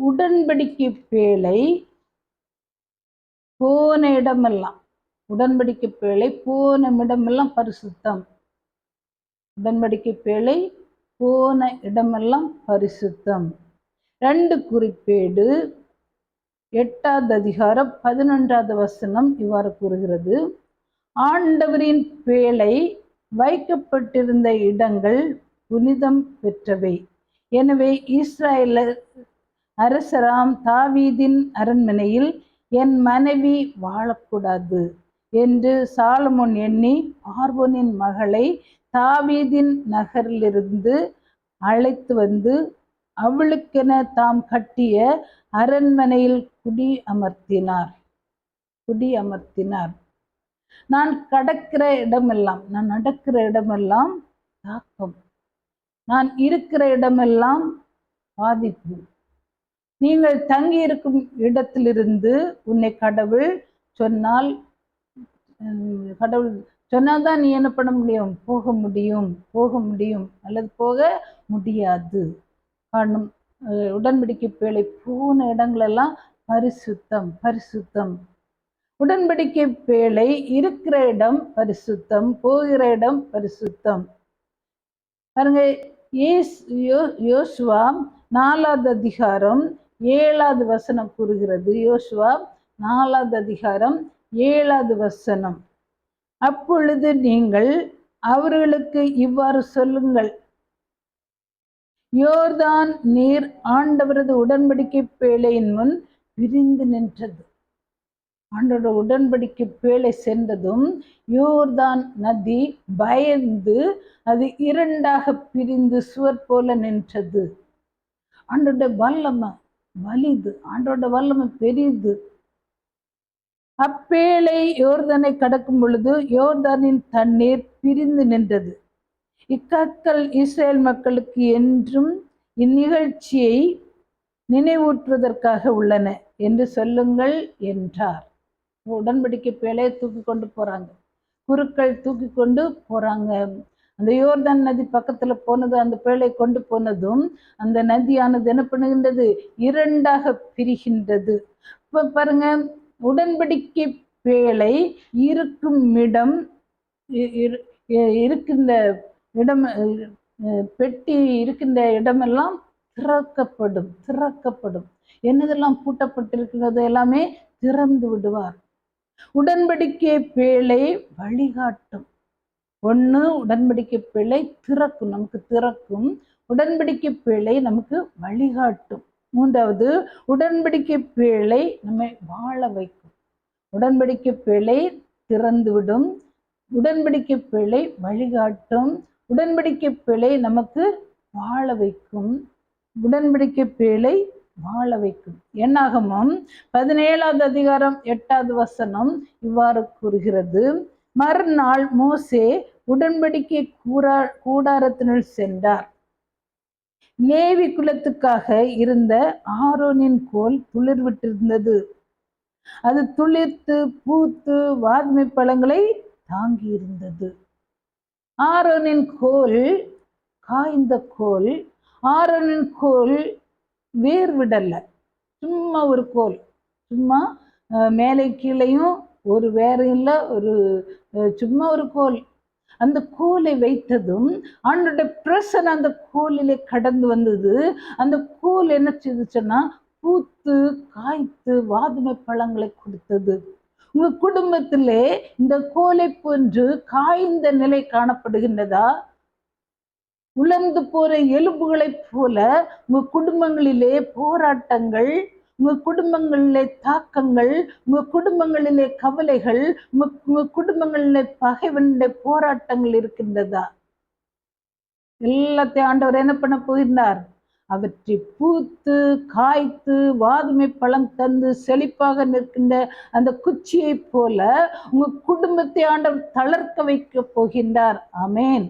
உடன்படிக்கை பேழை போன இடமெல்லாம், உடன்படிக்கை பேழை போன இடமெல்லாம் பரிசுத்தம். உடன்படிக்கை பேழை போன இடமெல்லாம் பரிசுத்தம். 2 குறிப்பேடு 8வது அதிகாரம் 11வது வசனம் இவ்வாறு கூறுகிறது. ஆண்டவரின் பேழை வைக்கப்பட்டிருந்த இடங்கள் புனிதம் பெற்றவை. எனவே இஸ்ரவேல் அரசராம் தாவீதின் அரண்மனையில் என் மனைவி வாழக்கூடாது என்று சாலமோன் எண்ணி பார்வோனின் மகளை தாவீதின் நகரிலிருந்து அழைத்து வந்து அவளுக்கென தாம் கட்டிய அரண்மனையில் குடியமர்த்தினார். நான் நடக்கிற இடமெல்லாம் தாக்கம், நான் இருக்கிற இடமெல்லாம் பாதிப்பு. நீங்கள் தங்கி இருக்கும் இடத்திலிருந்து உன்னை கடவுள் சொன்னாதான் நீ என்ன பண்ண முடியும்? போக முடியும் அல்லது போக முடியாது. காரணம், உடன்படிக்கை பேழை போன இடங்களெல்லாம் பரிசுத்தம். உடன்படிக்கை பேழை இருக்கிற இடம் பரிசுத்தம், போகிற இடம் பரிசுத்தம். பாருங்க, யோசுவா 4வது அதிகாரம் 7வது வசனம் கூறுகிறது. யோசுவா 4வது அதிகாரம் 7வது வசனம். அப்பொழுது நீங்கள் அவர்களுக்கு இவ்வாறு சொல்லுங்கள், யோர்தான் நீர் ஆண்டவரது உடன்படிக்கை பேழையின் முன் பிரிந்து நின்றது. ஆண்டோட உடன்படிக்கை பேழை சென்றதும் யோர்தான் நதி பயந்து அது 2ஆக பிரிந்து சுவர் போல நின்றது. ஆண்டோட வல்லமை வலிது, ஆண்டோட வல்லமை பெரிது. அப்பேழை யோர்தானை கடக்கும் பொழுது யோர்தானின் தண்ணீர் பிரிந்து நின்றது. இக்கற்கள் இஸ்ரேல் மக்களுக்கு என்றும் இந்நிகழ்ச்சியை நினைவூற்றுவதற்காக உள்ளன என்று சொல்லுங்கள் என்றார். உடன்படிக்கை பேழையை தூக்கி கொண்டு போறாங்க, குருக்கள் தூக்கி கொண்டு போறாங்க. அந்த யோர்தான் நதி பக்கத்துல போனது, அந்த பேழை கொண்டு போனதும் அந்த நதியானது என்ன பண்ணுகின்றது? 2ஆக பிரிகின்றது. இப்ப பாருங்க, உடன்படிக்கை பேழை இருக்கும் இடம், இருக்கின்ற இடம், பெட்டி இருக்கின்ற இடமெல்லாம் திறக்கப்படும். என்னதெல்லாம் பூட்டப்பட்டிருக்கிறது எல்லாமே திறந்து விடுவார். உடன்படிக்கை பேழை வழிகாட்டும். உடன்படிக்கை பேழை நமக்கு திறக்கும். உடன்படிக்கை பேழை நமக்கு வழிகாட்டும். 3வது, உடன்படிக்கை பேழை நம்மை வாழ வைக்கும். உடன்படிக்கை பேழை திறந்துவிடும், உடன்படிக்கை பேழை வழிகாட்டும், உடன்படிக்கை பேழை நமக்கு வாழ வைக்கும். உடன்படிக்கை பேழை வாழ வைக்கும். என்னாகமம் 17வது அதிகாரம் 8வது வசனம் இவ்வாறு கூறுகிறது. மறுநாள் மோசே உடன்படிக்கை கூடாரத்தினுள் சென்றார். லேவி குலத்துக்காக இருந்த ஆரோனின் கோல் துளிர் விட்டிருந்தது. அது துளிர்த்து பூத்து வாதுமை பழங்களை தாங்கி இருந்தது. ஆரோனின் கோல் காய்ந்த கோல். ஆரோனின் கோல் வேர் விடல, சும்மா ஒரு கோல், சும்மா மேலே கீழையும் ஒரு வேறு இல்லை, சும்மா ஒரு கோல். அந்த கோலை வைத்ததும் அவனுடைய பிரசன்னம் அந்த கோலிலே கடந்து வந்தது. அந்த கோல் என்ன செய்துச்சுன்னா பூத்து காய்த்து வாதுமை பழங்களை கொடுத்தது. உங்க குடும்பத்திலே இந்த கோலை போன்று காய்ந்த நிலை காணப்படுகின்றதா? உலர்ந்து போற எலும்புகளைப் போல உங்க குடும்பங்களிலே போராட்டங்கள், உங்க குடும்பங்களிலே தாக்கங்கள், உங்க குடும்பங்களிலே கவலைகள், உங்க குடும்பங்களிலே பகைவனுடைய போராட்டங்கள் இருக்கின்றதா? எல்லாத்தையும் ஆண்டவர் என்ன பண்ண போகின்றார்? அவற்றை பூத்து காய்த்து வாதுமை பழம் தந்து செழிப்பாக நிற்கின்ற அந்த குச்சியை போல உங்க குடும்பத்தை ஆண்டவர் தளர்க்க வைக்க போகின்றார். ஆமேன்,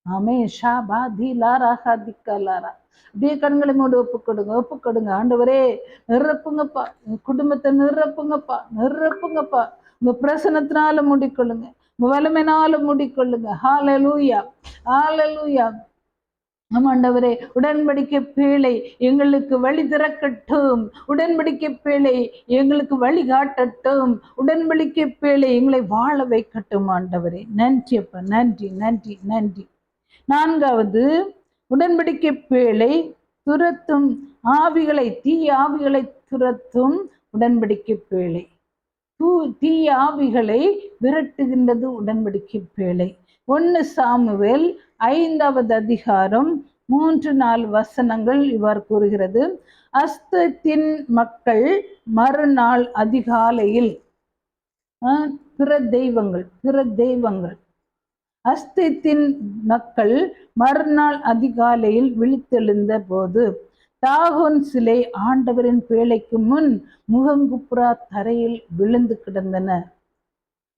ஆமேன். ஷாபாதி லாரா ஹாதிக்கா லாரா. அப்படியே கண்களை மூடி ஒப்புக்கொடுங்க. ஆண்டவரே நிரப்புங்கப்பா, குடும்பத்தை நிரப்புங்கப்பா. உங்க பிரசனத்தினால மூடிக்கொள்ளுங்க, உங்க வலிமையினால மூடிக்கொள்ளுங்க. ஹல்லேலூயா, ஹல்லேலூயா. ஆமாண்டவரே, உடன்படிக்கை பேழை எங்களுக்கு வழி திறக்கட்டும். உடன்படிக்கை பேழை எங்களுக்கு வழி காட்டட்டும். உடன்படிக்கை பேழை எங்களை வாழ வைக்கட்டும். ஆண்டவரே நன்றி அப்பா, நன்றி நன்றி நன்றி. நான்காவது, உடன்படிக்கை பேழை துரத்தும் ஆவிகளை, தீய ஆவிகளை துரத்தும் உடன்படிக்கை பேழை. தீய ஆவிகளை விரட்டுகின்றது உடன்படிக்கை பேழை. 1 சாமுவேல் 5வது அதிகாரம் 3-4 வசனங்கள் இவ்வாறு கூறுகிறது. அஸ்தத்தின் மக்கள் மறுநாள் அதிகாலையில் பிற தெய்வங்கள் அஸ்தத்தின் மக்கள் மறுநாள் அதிகாலையில் விழித்தெழுந்த போது தாகோன் சிலை ஆண்டவரின் பேழைக்கு முன் முகங்குப்புறா தரையில் விழுந்து கிடந்தன.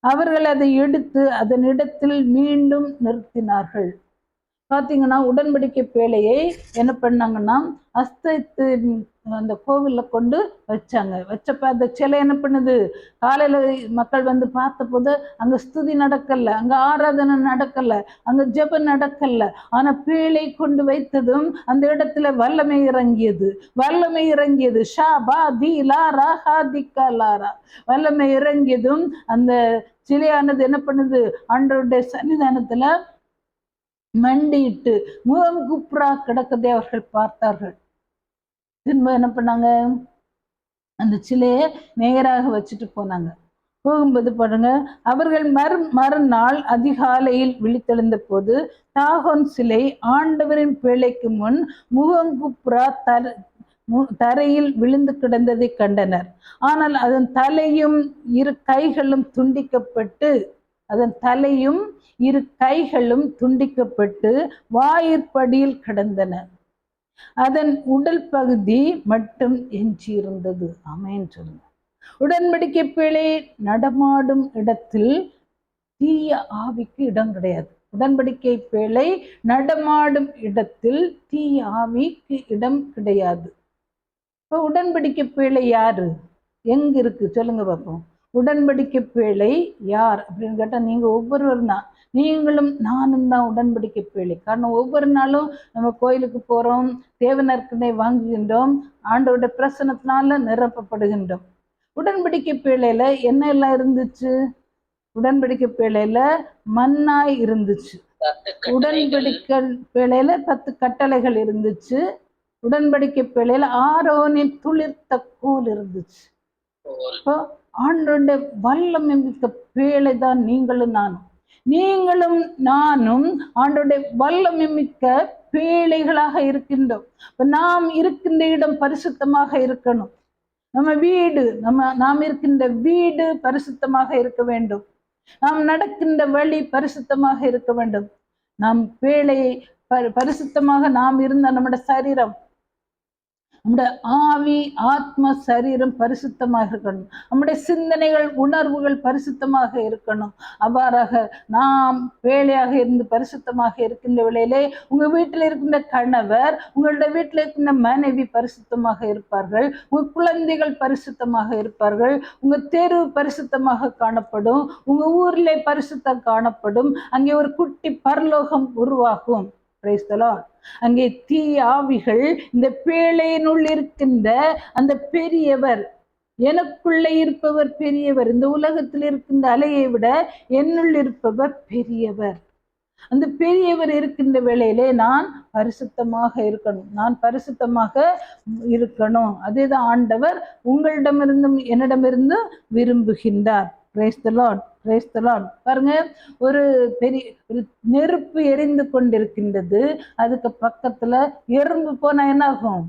அவர்கள் அதை எடுத்து அதன் இடத்தில் மீண்டும் நிறுத்தினார்கள். பார்த்தீங்கன்னா, உடன்படிக்கை பேழையை என்ன பண்ணாங்கன்னா, அஸ்தத்து அந்த கோவில்ல கொண்டு வச்சாங்க. வச்சப்ப அந்த சிலை என்ன பண்ணுது, காலையில மக்கள் வந்து பார்த்தபோது அங்க ஸ்துதி நடக்கல, அங்க ஆராதனை நடக்கல, அங்க ஜெபம் நடக்கல. ஆனா பேழை கொண்டு வைத்ததும் அந்த இடத்துல வல்லமை இறங்கியது. ஷா பா தி லாரா ஹா திக்கா லாரா. வல்லமை இறங்கியதும் அந்த சிலையானது என்ன பண்ணுது, ஆண்டவருடைய சன்னிதானத்துல மண்டிட்டு முகங்குப்புறா கிடக்கதை அவர்கள் பார்த்தார்கள். திரும்ப என்ன பண்ணாங்க, அந்த சிலையை நேராக வச்சுட்டு போனாங்க. போகும்போது பாருங்க, அவர்கள் மறுநாள் அதிகாலையில் விழித்தெழுந்த போது தாகோன் சிலை ஆண்டவரின் பேழைக்கு முன் முகங்குப்புறா தரையில் விழுந்து கிடந்ததை கண்டனர். ஆனால் அதன் தலையும் இரு கைகளும் துண்டிக்கப்பட்டு வாயிற்படியில் கிடந்தன. அதன் உடல் பகுதி மட்டும் எஞ்சியிருந்தது. ஆமென் சொல்லுங்க. உடன்படிக்கை பேழை நடமாடும் இடத்தில் தீய ஆவிக்கு இடம் கிடையாது. உடன்படிக்கை பேழை நடமாடும் இடத்தில் தீய ஆவிக்கு இடம் கிடையாது. இப்போ உடன்படிக்கை பேழை யாரு, எங்க இருக்கு சொல்லுங்க பார்ப்போம். உடன்படிக்கை பேழை யார் அப்படின்னு கேட்டா நீங்க ஒவ்வொருவரும் தான், நீங்களும் நானும் தான் உடன்படிக்கை பேழை. காரணம், ஒவ்வொரு நாளும் நம்ம கோயிலுக்கு போறோம், தேவனர்க்கனை வாங்குகின்றோம், ஆண்டவருடைய பிரசனத்தினால நிரப்பப்படுகின்றோம். உடன்படிக்கை பேழையில என்ன எல்லாம் இருந்துச்சு? உடன்படிக்கை பேழையில மன்னாய் இருந்துச்சு. உடன்படிக்கை பேழையில 10 கட்டளைகள் இருந்துச்சு. உடன்படிக்கை பேழையில ஆரோனின் துளிர்த்த கோல் இருந்துச்சு. இப்போ ஆண்டவருடைய வல்லமை மிக்க பேழை தான் நீங்களும் நானும் ஆண்டவருடைய வல்லமை மிக்க பேழைகளாக இருக்கின்றோம். இப்ப நாம் இருக்கின்ற இடம் பரிசுத்தமாக இருக்கணும். நாம் இருக்கின்ற வீடு பரிசுத்தமாக இருக்க வேண்டும். நாம் நடக்கின்ற வழி பரிசுத்தமாக இருக்க வேண்டும். நாம் பேழையை பரிசுத்தமாக நாம் இருந்த நம்முடைய சரீரம், நம்முடைய ஆவி, ஆத்ம, சரீரம் பரிசுத்தமாக இருக்கணும். நம்முடைய சிந்தனைகள், உணர்வுகள் பரிசுத்தமாக இருக்கணும். அவ்வாறாக நாம் வேலையாக இருந்து பரிசுத்தமாக இருக்கின்ற வேளையிலே உங்க வீட்டில் இருக்கின்ற கணவர், உங்களுடைய வீட்டில் இருக்கின்ற மனைவி பரிசுத்தமாக இருப்பார்கள். உங்க குழந்தைகள் பரிசுத்தமாக இருப்பார்கள். உங்க தெரு பரிசுத்தமாக காணப்படும். உங்க ஊரிலே பரிசுத்தம் காணப்படும். அங்கே ஒரு குட்டி பரலோகம் உருவாகும். Price the Lord. அங்கே தீய ஆவிகள், இந்த பேழையினுள் இருக்கின்ற அந்த பெரியவர், எனக்குள்ளே இருப்பவர் பெரியவர், இந்த உலகத்தில் இருக்கின்ற அலையை விட என்னுள் இருப்பவர் பெரியவர். அந்த பெரியவர் இருக்கின்ற வேளையிலே நான் பரிசுத்தமாக இருக்கணும். அதேதான் ஆண்டவர் உங்களிடமிருந்தும் என்னிடமிருந்தும் விரும்புகின்றார். Praise the Lord, praise the Lord. பாருங்க, ஒரு நெருப்பு எரிந்து கொண்டிருக்கின்றது. அதுக்கு பக்கத்துல எறும்பு போனா என்ன ஆகும்?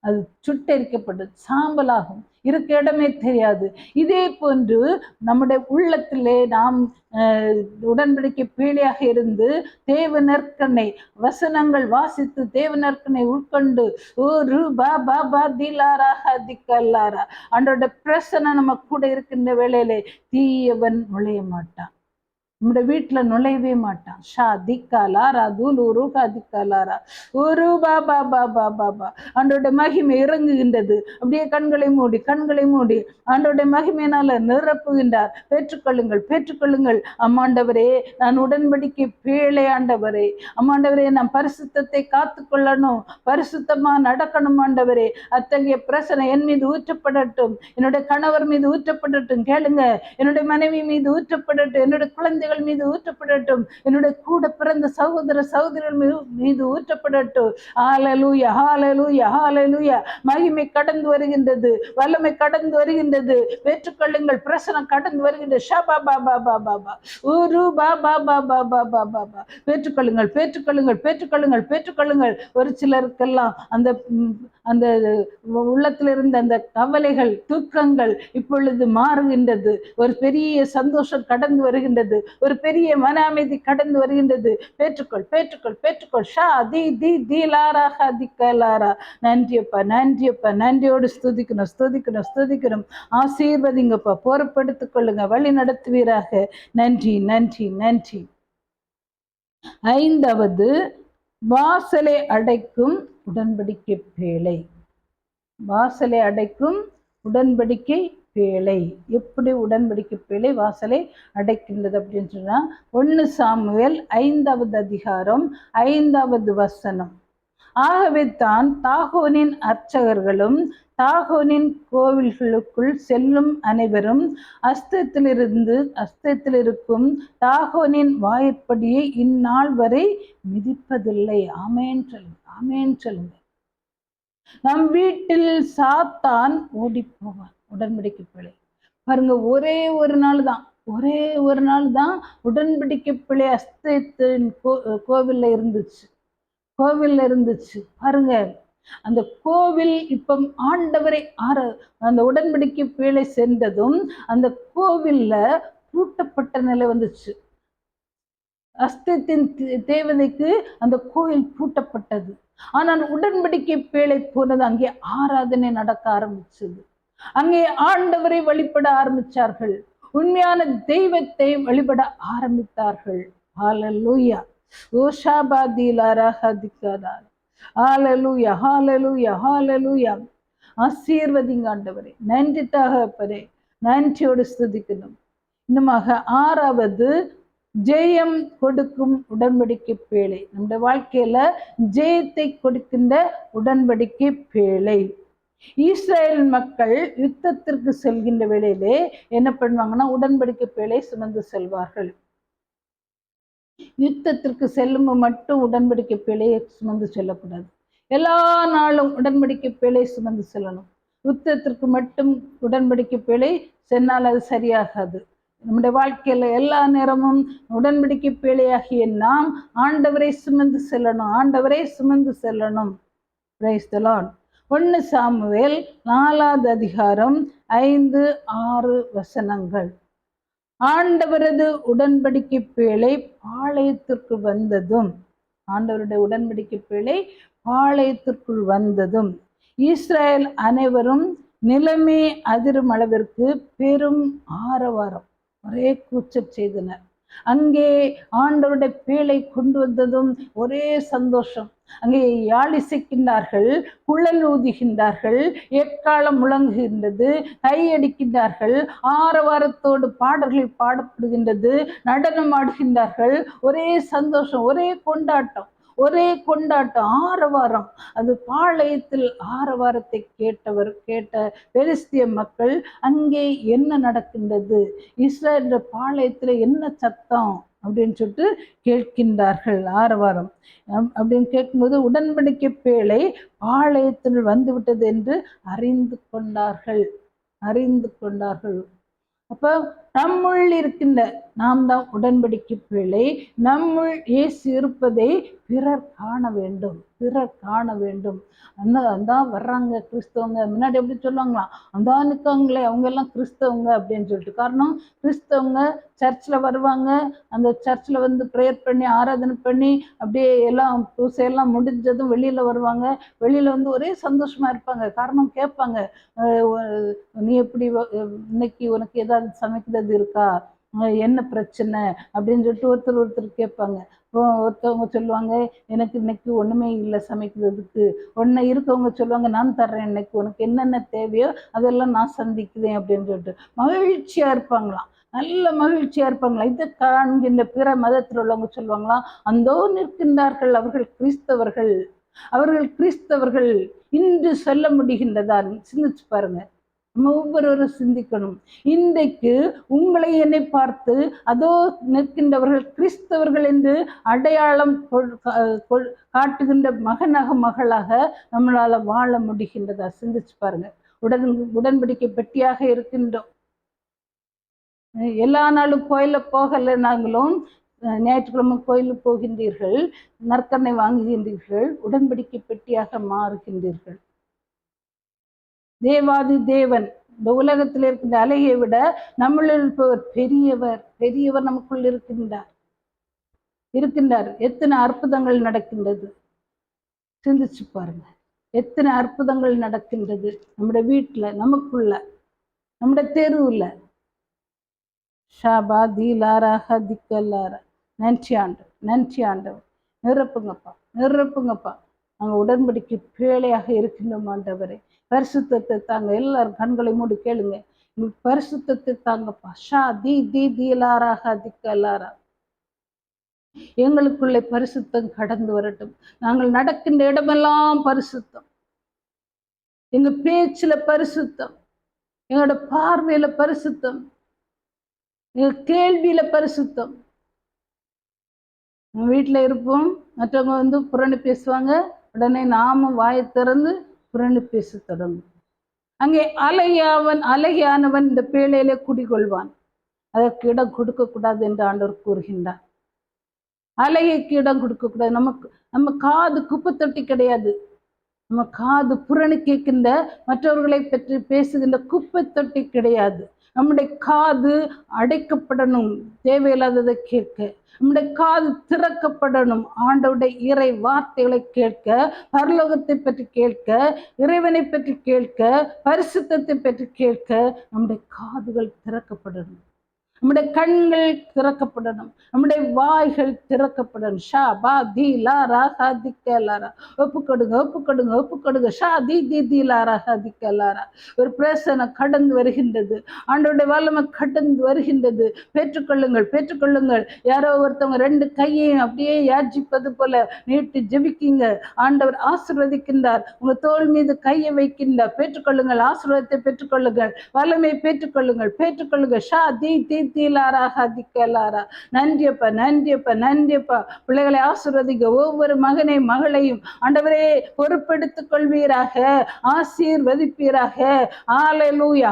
அது சுட்டெரிக்கப்பட்டு சாம்பலாகும், இருக்க இடமே தெரியாது. இதே போன்று நம்முடைய உள்ளத்திலே நாம் உடன்படிக்கை பேழையாக இருந்து தேவ நற்கனை வசனங்கள் வாசித்து தேவ நற்கனை உட்கொண்டு அன்றோட பிரசனை நம்ம கூட இருக்கின்ற வேளையிலே தீயவன் நுழைய மாட்டான். நம்முடைய வீட்டுல நுழையவே மாட்டான். ஷா திக்காலாரா தூலூரு திக்காலாரா ஒரு பாபா பாபா பாபா. ஆண்டோட மகிமை இறங்குகின்றது. அப்படியே கண்களை மூடி ஆண்டோட மகிமையினால நிரப்புகின்றார். பெற்றுக்கொள்ளுங்கள் பெற்றுக்கொள்ளுங்கள். அம்மாண்டவரே, நான் உடன்படிக்கை பேழை ஆண்டவரே. அம்மாண்டவரே, நான் பரிசுத்தத்தை காத்து கொள்ளணும், பரிசுத்தமா நடக்கணும் ஆண்டவரே. அத்தகைய பிரசனை என் மீது ஊற்றப்படட்டும், என்னுடைய கணவர் மீது ஊற்றப்படட்டும். கேளுங்க, என்னுடைய மனைவி மீது ஊற்றப்படட்டும், என்னுடைய குழந்தைகள் மீது ஊற்றப்படட்டும், என்னுடைய கூட பிறந்த சகோதர சகோதரிகள் மீது ஊற்றப்படட்டும். ஹல்லேலூயா ஹல்லேலூயா ஹல்லேலூயா. மகிமை கடந்து வருகின்றது, வல்லமை கடந்து வருகின்றது. பெற்றுக்கொள்ளுங்கள், பிரசனம் கடந்து வருகின்றது. ஷபா பாபா பாபா பா ஊரு பாபா பாபா பாபா பாபா. பெற்றுக்கொள்ளுங்கள் பெற்றுக்கொள்ளுங்கள் பெற்றுக்கொள்ளுங்கள் பெற்றுக்கொள்ளுங்கள். ஒரு சிலருக்கெல்லாம் அந்த அந்த உள்ளத்தில் இருந்த அந்த கவலைகள் துக்கங்கள் இப்பொழுது மாறுகின்றது. ஒரு பெரிய சந்தோஷம் கடந்து வருகின்றது, ஒரு பெரிய மன அமைதி கடந்து வருகின்றது. பெற்றுக்கொள் பெற்றுக்கொள் பெற்றுக்கொள். ஷா தி தி தி லாரா தி கலாரா. நன்றியப்பா நன்றியப்பா. நன்றியோடு ஸ்துதிக்கணும் ஸ்துதிக்கணும் ஸ்துதிக்கணும். ஆசீர்வதிங்கப்பா, பொறுப்படுத்திக் கொள்ளுங்க, வழி நடத்துவீராக. நன்றி நன்றி நன்றி. ஐந்தாவது, வாசலை அடைக்கும் உடன்படிக்கை பேழை. வாசலை அடைக்கும் உடன்படிக்கை பேழை. எப்படி உடன்படிக்கை பேழை வாசலை அடைக்கின்றது அப்படின்னு சொன்னா, 1 சாமுவேல் 5வது அதிகாரம் 5வது வசனம். ஆகவே தான் தாகோனின் அர்ச்சகர்களும் தாகோனின் கோவில்களுக்குள் செல்லும் அனைவரும் அஸ்தத்தில் இருக்கும் தாகோனின் வாயிற்படியை இந்நாள் வரை மிதிப்பதில்லை. ஆமேன் சொல்லுங்க, ஆமேன் சொல்லுங்க. நம் வீட்டில் சாத்தான் ஓடி போவான். உடன்படிக்கை பிழை பாருங்க, ஒரே ஒரு நாள் தான் உடன்படிக்கை பிழை அஸ்தத்தின் கோவில்ல இருந்துச்சு பாருங்க. அந்த கோவில் இப்ப ஆண்டவரை அந்த உடன்படிக்கை பேழை சென்றதும் அந்த கோவில்ல பூட்டப்பட்ட நிலை வந்துச்சு. அஸ்தத்தின் தேவதைக்கு அந்த கோயில் பூட்டப்பட்டது. ஆனால் உடன்படிக்கை பேழை போனது அங்கே ஆராதனை நடக்க ஆரம்பிச்சது. அங்கே ஆண்டவரை வழிபட ஆரம்பிச்சார்கள், உண்மையான தெய்வத்தை வழிபட ஆரம்பித்தார்கள். ஹல்லேலூயா. ஹல்லேலூயா ஹல்லேலூயா ஹல்லேலூயா. ஆசீர்வதிங்க ஆண்டவரே. நன்றி தகப்பனே, நன்றியோடு ஸ்துதிக்கணும். இன்னுமாக 6வது, ஜெயம் கொடுக்கும் உடன்படிக்கை பேழை. நம்முடைய வாழ்க்கையில ஜெயத்தை கொடுக்கின்ற உடன்படிக்கை பேழை. இஸ்ரேல் மக்கள் யுத்தத்திற்கு செல்கின்ற வேளையிலே என்ன பண்ணுவாங்கன்னா, உடன்படிக்கை பேழை சுமந்து செல்வார்கள். யுத்தத்திற்கு செல்லும் மட்டும் உடன்படிக்கை பேழையை சுமந்து செல்லக்கூடாது. எல்லா நாளும் உடன்படிக்கை பேழை சுமந்து செல்லணும். யுத்தத்திற்கு மட்டும் உடன்படிக்கை பேழை சென்னால் அது சரியாகாது. நம்முடைய வாழ்க்கையில எல்லா நேரமும் உடன்படிக்கை பேழையாகிய நாம் ஆண்டவரை சுமந்து செல்லணும், ஆண்டவரை சுமந்து செல்லணும். Price the Lord. 1 சாமுவேல் 4வது அதிகாரம் 5, 6 வசனங்கள். ஆண்டவரது உடன்படிக்கை பேழை பாளையத்திற்கு வந்ததும், ஆண்டவருடைய உடன்படிக்கை பேழை பாளையத்திற்குள் வந்ததும் இஸ்ரேல் அனைவரும் நிலைமை அதிரும் அளவிற்கு பெரும் ஆரவாரம், ஒரே கூச்சல் செய்தனர். அங்கே ஆண்டவருடைய பேழை கொண்டு வந்ததும் ஒரே சந்தோஷம். அங்கே யாழிசைக்கின்றார்கள், குழல் ஊதுகின்றார்கள், எக்காலம் முழங்குகின்றது, கையடிக்கின்றார்கள், ஆரவாரத்தோடு பாடல்கள் பாடப்படுகின்றது, நடனம் ஆடுகின்றார்கள். ஒரே சந்தோஷம், ஒரே கொண்டாட்டம், ஆரவாரம். அது பாளையத்தில் ஆரவாரத்தை கேட்ட பெலிஸ்திய மக்கள், அங்கே என்ன நடக்கின்றது, இஸ்ரேல் பாளையத்துல என்ன சத்தம் அப்படின்னு சொல்லிட்டு கேட்கின்றார்கள். ஆரவாரம் அப்படின்னு கேட்கும்போது உடன்படிக்கை பேழை பாளையத்தில் வந்து விட்டது என்று அறிந்து கொண்டார்கள். அப்ப நம்முள் இருக்கின்ற நாம் தான் உடன்படிக்கை பேழை. நம்முள் இயேசு இருப்பதை பிறர் காண வேண்டும். அதான் வர்றாங்க கிறிஸ்தவங்க. முன்னாடி எப்படி சொல்லுவாங்களா, அதான் நிற்காங்களே அவங்க எல்லாம் கிறிஸ்தவங்க அப்படின்னு சொல்லிட்டு. காரணம், கிறிஸ்தவங்க சர்ச்சில் வருவாங்க, அந்த சர்ச்சில் வந்து ப்ரேயர் பண்ணி ஆராதனை பண்ணி அப்படியே எல்லாம் பூசையெல்லாம் முடிஞ்சதும் வெளியில் வருவாங்க. வெளியில் வந்து ஒரே சந்தோஷமா இருப்பாங்க. காரணம், கேட்பாங்க, நீ எப்படி இன்னைக்கு உனக்கு ஏதாவது சமைக்கிறது இருக்கா, என்ன பிரச்சனை அப்படின்னு சொல்லிட்டு ஒருத்தர் கேட்பாங்க. ஒருத்தவங்க சொல்லுவாங்க, எனக்கு இன்னைக்கு ஒண்ணுமே இல்லை சமைக்கிறதுக்கு. இருக்கவங்க சொல்லுவாங்க, நான் தர்றேன், இன்னைக்கு உனக்கு என்னென்ன தேவையோ அதெல்லாம் நான் சந்திக்கிறேன் அப்படின்னு சொல்லிட்டு மகிழ்ச்சியா இருப்பாங்களாம். நல்ல மகிழ்ச்சியா இருப்பாங்களா. இதை காண்கின்ற பிற மதத்தில் உள்ளவங்க சொல்லுவாங்களாம், அந்தோ நிற்கின்றார்கள் அவர்கள் கிறிஸ்தவர்கள், அவர்கள் கிறிஸ்தவர்கள் இன்று சொல்ல முடிகின்றதா? சிந்திச்சு பாருங்க. நம்ம ஒவ்வொருவரும் சிந்திக்கணும். இன்றைக்கு உங்களை என்னை பார்த்து அதோ நிற்கின்றவர்கள் கிறிஸ்தவர்கள் என்று அடையாளம் காட்டுகின்ற மகனாக மகளாக நம்மளால வாழ முடிகின்றதா? சிந்திச்சு பாருங்க. உடன்படிக்கை பெட்டியாக இருக்கின்றோம். எல்லா நாளும் கோயில போகல, நாங்களும் ஞாயிற்றுக்கிழமை கோயிலுக்கு போகின்றீர்கள், நற்கரணை வாங்குகின்றீர்கள், உடன்படிக்கை பெட்டியாக மாறுகின்றீர்கள். தேவாதி தேவன் இந்த உலகத்தில் இருக்கின்ற அலையை விட நம்மளில் இருப்பவர் பெரியவர், பெரியவர் நமக்குள் இருக்கின்றார். எத்தனை அற்புதங்கள் நடக்கின்றது சிந்திச்சு பாருங்க. எத்தனை அற்புதங்கள் நடக்கின்றது நம்முடைய வீட்டுல, நமக்குள்ள, நம்முடைய தெருவுல. ஷாபா தீலாராக திக்கல்லாரா. நன்றி ஆண்டவர், நன்றி ஆண்டவர். நிரப்புங்கப்பா. நாங்கள் உடன்படிக்கை பேழையாக இருக்கின்றோம் ஆண்டவரே. பரிசுத்தத்தை தாங்க. எல்லாரும் கண்களை மூடி கேளுங்க. பரிசுத்தத்தை தாங்கப்பா. ஷா தி தி தீலாராக திக்கல்லாரா. எங்களுக்குள்ளே பரிசுத்தம் கடந்து வரட்டும். நாங்கள் நடக்கின்ற இடமெல்லாம் பரிசுத்தம். எங்க பேச்சுல பரிசுத்தம், எங்களோட பார்வையில பரிசுத்தம், எங்க கேள்வியில பரிசுத்தம். வீட்டுல இருப்போம், மற்றவங்க புரணி பேசுவாங்க, உடனே நாமும் வாயை திறந்து புரணி பேச தொடங்கும். அங்கே அழகியானவன் இந்த பேழையில குடிகொள்வான். அதற்கு இடம் கொடுக்க கூடாது என்று ஆண்டவர் கூறுகின்றார். அழகைக்கு இடம் கொடுக்க கூடாது. நம்ம காது குப்பை தொட்டி கிடையாது. நம்ம காது புரணி கேட்கின்ற, மற்றவர்களை பற்றி பேசுகின்ற குப்பை தொட்டி கிடையாது. நம்முடைய காது அடைக்கப்படணும், தேவையில்லாததை கேட்க. நம்முடைய காது திறக்கப்படணும், ஆண்டவருடைய இறை வார்த்தைகளை கேட்க, பரலோகத்தை பற்றி கேட்க, இறைவனை பற்றி கேட்க, பரிசுத்தத்தை பற்றி கேட்க நம்முடைய காதுகள் திறக்கப்படணும். நம்முடைய கண்கள் திறக்கப்படணும், நம்முடைய வாய்கள் திறக்கப்படணும். ஷா பா தி லாரா ஹதிக்கலாரா. ஒப்புக்கொடுங்க. ஷா தி தி தி லாரா ஹதிக்கலாரா. ஒரு பிரசனை கடந்து வருகின்றது, ஆண்டவருடைய வல்லமை கடந்து வருகின்றது. பெற்றுக்கொள்ளுங்கள். யாரோ ஒருத்தவங்க 2 கையையும் அப்படியே யாச்சிப்பது போல நீட்டி ஜெபிக்கிங்க. ஆண்டவர் ஆசீர்வதிக்கின்றார். உங்க தோள் மீது கையை வைக்கின்றார். பெற்றுக்கொள்ளுங்கள், ஆசீர்வாதத்தை பெற்றுக்கொள்ளுங்கள், வல்லமை பெற்றுக்கொள்ளுங்கள். ஷா தி தி நன்றியப்பா. பிள்ளைகளை ஆசீர்வதிங்க. ஒவ்வொரு மகனை மகளையும் ஆண்டவரே பொறுப்பெடுத்துக் கொள்வீராக, ஆசீர்வதிப்பீராக. ஹல்லேலூயா.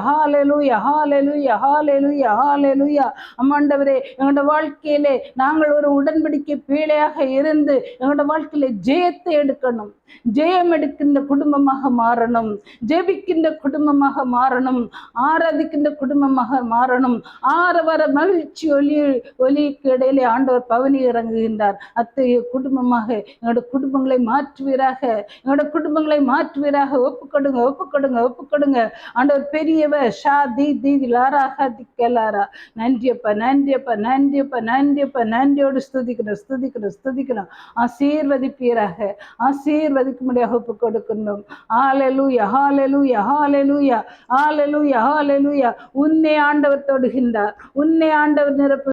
ஆண்டவரே, எங்களோட வாழ்க்கையிலே நாங்கள் ஒரு உடன்படிக்கை பேழையாக இருந்து எங்களோட வாழ்க்கையில ஜெயத்தை எடுக்கணும். ஜெயம் எடுக்கின்ற குடும்பமாக மாறணும், ஜெபிக்கின்ற குடும்பமாக மாறணும், ஆராதிக்கின்ற குடும்பமாக மாறணும். வர மகிழ்ச்சி ஒலிக்கு இடையிலே ஆண்டவர் பவனி இறங்குகின்றார். அத்தகைய குடும்பமாக எங்களோட குடும்பங்களை மாற்றுவீராக. ஒப்புக்கொடுங்க. ஆண்டவர் பெரியவர். ஷா தி தி லாராக திக்கலாரா. நன்றியோடு ஸ்துதிக்கணும். ஆசீர்வதிக்க முடியாக ஒப்பு கொடுக்கணும். ஹல்லேலூயா. உன்னை ஆண்டவர் தொடுகின்றார், உன்னை ஆண்டவர் நிரப்பு